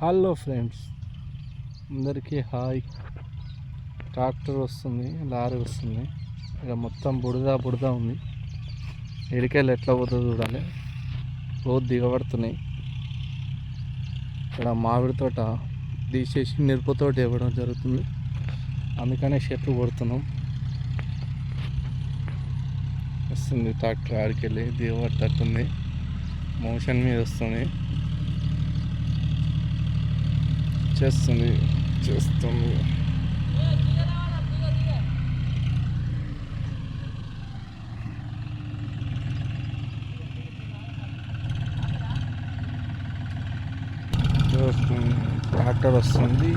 Hello friends, అందరికీ hi. Tractor వస్తుంది, lorry వస్తుంది. ఇక మొత్తం బుడద ఉంది. ఎడికెళ్ళి ఎట్లా పోతుందో చూడాలి. రోజు దిగబడుతున్నాయి. ఇక్కడ మామిడి తోట తీసేసి మిరపతోట ఇవ్వడం జరుగుతుంది. అందుకనే చెట్లు కొడుతున్నాం. వస్తుంది ట్రాక్టర్, ఆడికెళ్ళి దిగబడుతుంది. మోషన్ మీద వస్తుంది. చేస్తుంది ట్రాక్టర్ వస్తుంది.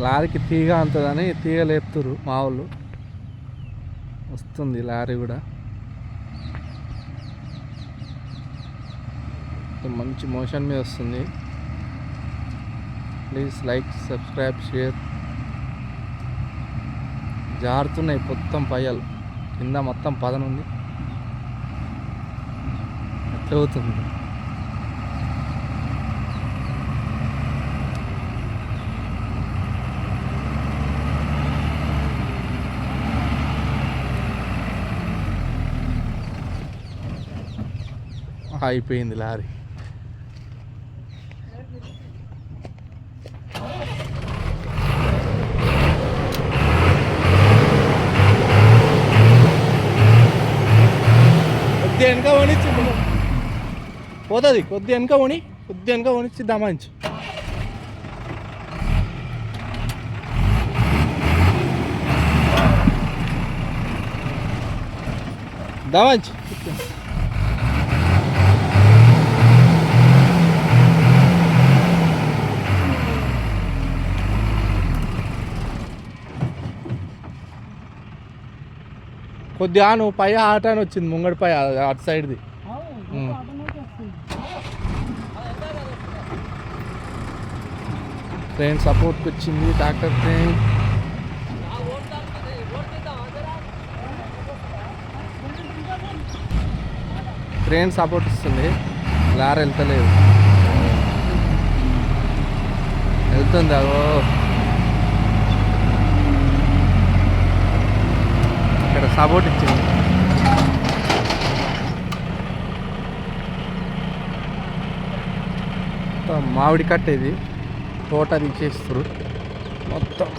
లారీకి తీగ అంతదని తీగ లేపుతురు మా వాళ్ళు. వస్తుంది లారీ కూడా. మంచి మోషన్ మీద వస్తుంది. Please like, subscribe, share. జారుతున్నాయి మొత్తం పయ్యాలు, కింద మొత్తం పదనుంది. ఎట్లా అవుతుంది? అయిపోయింది లారీ. కొద్దిగా వెనక వణిచ్చి పోతుంది. కొద్దిగా వెనక వణిచ్చి దమాయించు. దమాయించు. కొద్దిగా నువ్వు పై ఆట అని వచ్చింది, ముంగడి పై అటు సైడ్ది. ట్రైన్ సపోర్ట్కి వచ్చింది, ట్రాక్టర్ ట్రైన్. ట్రైన్ సపోర్ట్ ఇస్తుంది, లారీ వెళ్తలేదు. వెళ్తుంది అగో. ఇక్కడ సపోర్ట్ ఇచ్చింది. మామిడి కట్ట ఇది, తోట తీసేస్తారు మొత్తం.